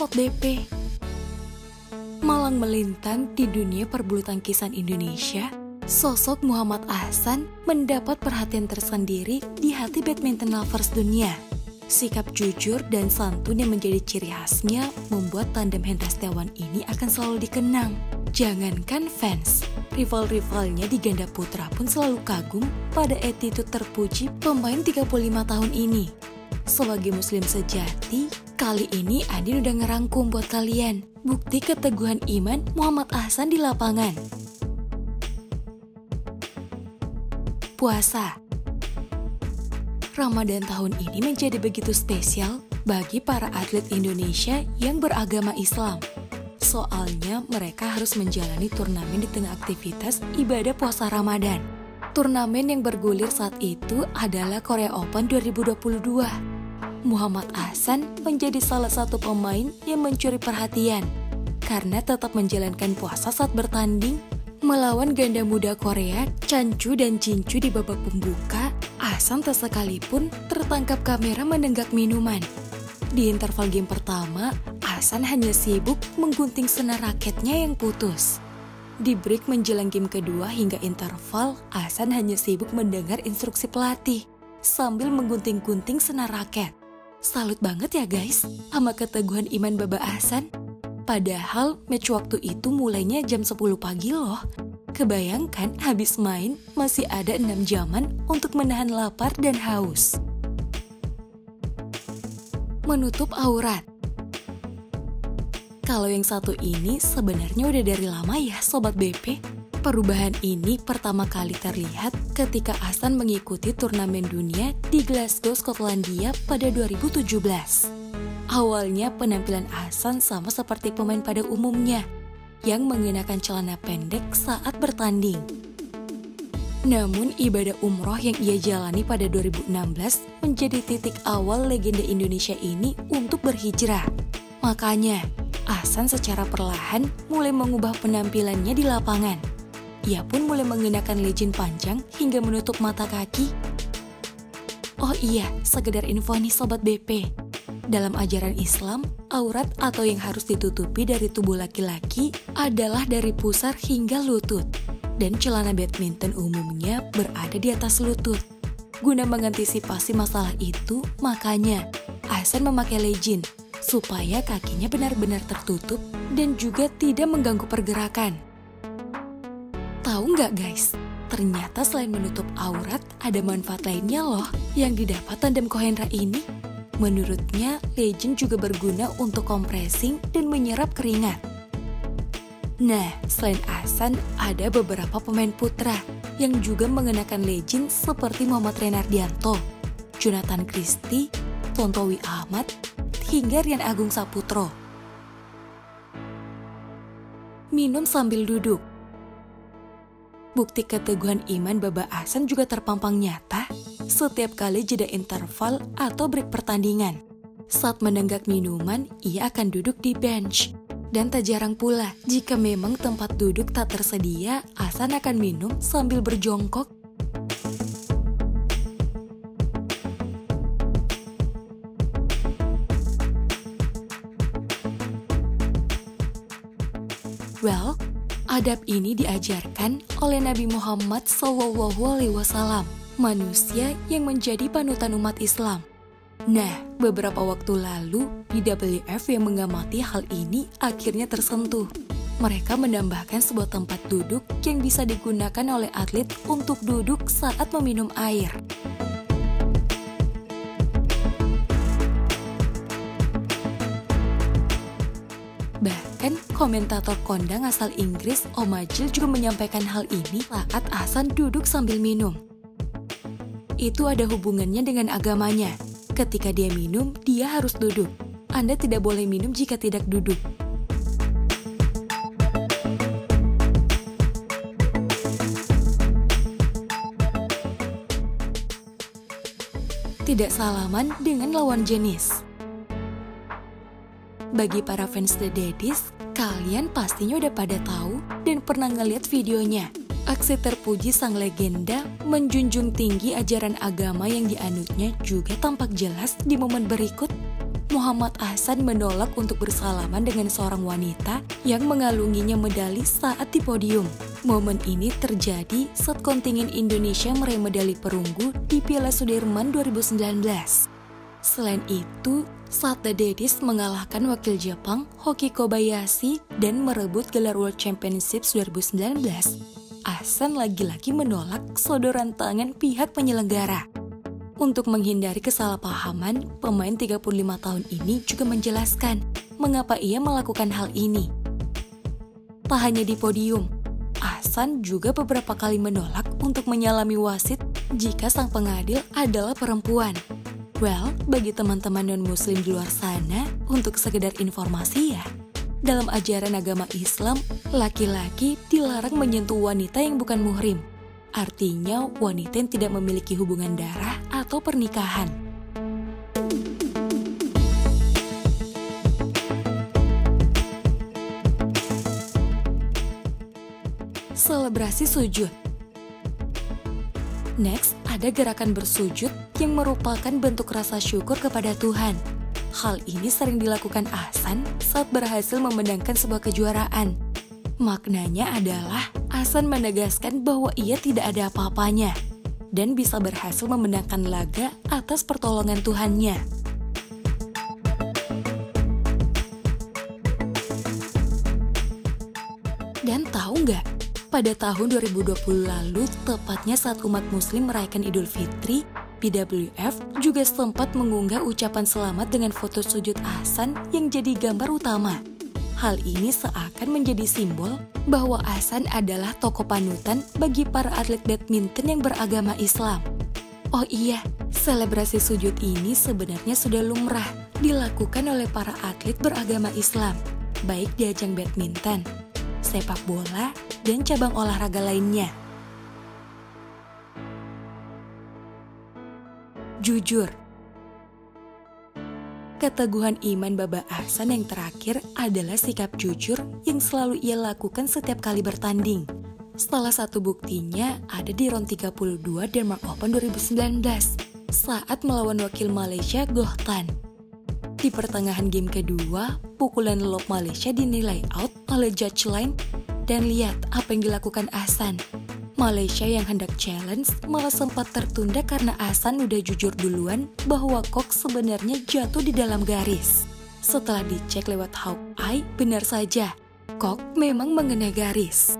Sobat BP. Malang melintang di dunia perbulu tangkisan Indonesia, sosok Muhammad Ahsan mendapat perhatian tersendiri di hati badminton lovers dunia. Sikap jujur dan santun yang menjadi ciri khasnya membuat tandem Hendra Setiawan ini akan selalu dikenang. Jangankan fans, rival-rivalnya di ganda putra pun selalu kagum pada attitude terpuji pemain 35 tahun ini. Sebagai muslim sejati, kali ini Adin udah ngerangkum buat kalian bukti keteguhan iman Muhammad Ahsan di lapangan. Puasa. Ramadan tahun ini menjadi begitu spesial bagi para atlet Indonesia yang beragama Islam. Soalnya mereka harus menjalani turnamen di tengah aktivitas ibadah puasa Ramadan. Turnamen yang bergulir saat itu adalah Korea Open 2022. Muhammad Ahsan menjadi salah satu pemain yang mencuri perhatian karena tetap menjalankan puasa saat bertanding. Melawan ganda muda Korea, Chanchu dan Jinchu di babak pembuka, Ahsan tak sekalipun tertangkap kamera menenggak minuman. Di interval game pertama, Ahsan hanya sibuk menggunting senar raketnya yang putus. Di break menjelang game kedua hingga interval, Ahsan hanya sibuk mendengar instruksi pelatih sambil menggunting-gunting senar raket. Salut banget ya guys sama keteguhan iman Baba Ahsan. Padahal match waktu itu mulainya jam 10 pagi loh. Kebayangkan habis main masih ada 6 jaman untuk menahan lapar dan haus. Menutup aurat. Kalau yang satu ini sebenarnya udah dari lama ya Sobat BP. Perubahan ini pertama kali terlihat ketika Ahsan mengikuti turnamen dunia di Glasgow, Skotlandia pada 2017. Awalnya penampilan Ahsan sama seperti pemain pada umumnya, yang mengenakan celana pendek saat bertanding. Namun ibadah umroh yang ia jalani pada 2016 menjadi titik awal legenda Indonesia ini untuk berhijrah. Makanya, Ahsan secara perlahan mulai mengubah penampilannya di lapangan. Ia pun mulai mengenakan legging panjang hingga menutup mata kaki. Oh iya, sekedar info nih Sobat BP. Dalam ajaran Islam, aurat atau yang harus ditutupi dari tubuh laki-laki adalah dari pusar hingga lutut. Dan celana badminton umumnya berada di atas lutut. Guna mengantisipasi masalah itu, makanya Ahsan memakai legging supaya kakinya benar-benar tertutup dan juga tidak mengganggu pergerakan. Tahu nggak guys, ternyata selain menutup aurat, ada manfaat lainnya loh yang didapat tandem Kohendra ini. Menurutnya, legging juga berguna untuk compressing dan menyerap keringat. Nah, selain Ahsan, ada beberapa pemain putra yang juga mengenakan legging seperti Muhammad Renardianto, Jonathan Christie, Tontowi Ahmad, hingga Rian Agung Saputro. Minum sambil duduk. Bukti keteguhan iman Baba Ahsan juga terpampang nyata setiap kali jeda interval atau break pertandingan. Saat menenggak minuman, ia akan duduk di bench. Dan tak jarang pula, jika memang tempat duduk tak tersedia, Ahsan akan minum sambil berjongkok. Well, adab ini diajarkan oleh Nabi Muhammad SAW, manusia yang menjadi panutan umat Islam. Nah, beberapa waktu lalu, BWF yang mengamati hal ini akhirnya tersentuh. Mereka menambahkan sebuah tempat duduk yang bisa digunakan oleh atlet untuk duduk saat meminum air. Bahkan, komentator kondang asal Inggris, Omajil juga menyampaikan hal ini saat Ahsan duduk sambil minum. Itu ada hubungannya dengan agamanya. Ketika dia minum, dia harus duduk. Anda tidak boleh minum jika tidak duduk. Tidak salaman dengan lawan jenis. Bagi para fans The Daddies, kalian pastinya udah pada tahu dan pernah ngeliat videonya. Aksi terpuji sang legenda menjunjung tinggi ajaran agama yang dianutnya juga tampak jelas di momen berikut. Muhammad Ahsan menolak untuk bersalaman dengan seorang wanita yang mengalunginya medali saat di podium. Momen ini terjadi saat kontingen Indonesia meraih medali perunggu di Piala Sudirman 2019. Selain itu, saat The Daddies mengalahkan wakil Jepang, Hoki Kobayashi, dan merebut gelar World Championships 2019, Ahsan lagi-lagi menolak sodoran tangan pihak penyelenggara. Untuk menghindari kesalahpahaman, pemain 35 tahun ini juga menjelaskan mengapa ia melakukan hal ini. Tak hanya di podium, Ahsan juga beberapa kali menolak untuk menyalami wasit jika sang pengadil adalah perempuan. Well, bagi teman-teman non-muslim di luar sana, untuk sekedar informasi ya, dalam ajaran agama Islam, laki-laki dilarang menyentuh wanita yang bukan muhrim. Artinya, wanita yang tidak memiliki hubungan darah atau pernikahan. Selebrasi sujud. Next, ada gerakan bersujud yang merupakan bentuk rasa syukur kepada Tuhan. Hal ini sering dilakukan Ahsan saat berhasil memenangkan sebuah kejuaraan. Maknanya adalah Ahsan menegaskan bahwa ia tidak ada apa-apanya dan bisa berhasil memenangkan laga atas pertolongan Tuhannya. Dan tahu nggak? Pada tahun 2020 lalu, tepatnya saat umat muslim merayakan Idul Fitri, BWF juga sempat mengunggah ucapan selamat dengan foto sujud Ahsan yang jadi gambar utama. Hal ini seakan menjadi simbol bahwa Ahsan adalah tokoh panutan bagi para atlet badminton yang beragama Islam. Oh iya, selebrasi sujud ini sebenarnya sudah lumrah dilakukan oleh para atlet beragama Islam, baik di ajang badminton, sepak bola, dan cabang olahraga lainnya. Jujur. Keteguhan iman Baba Ahsan yang terakhir adalah sikap jujur yang selalu ia lakukan setiap kali bertanding. Salah satu buktinya ada di round 32 Denmark Open 2019 saat melawan wakil Malaysia Goh Tan. Di pertengahan game kedua, pukulan lob Malaysia dinilai out oleh judge line dan lihat apa yang dilakukan Ahsan. Malaysia yang hendak challenge malah sempat tertunda karena Ahsan udah jujur duluan bahwa kok sebenarnya jatuh di dalam garis. Setelah dicek lewat Hawkeye, benar saja, kok memang mengenai garis.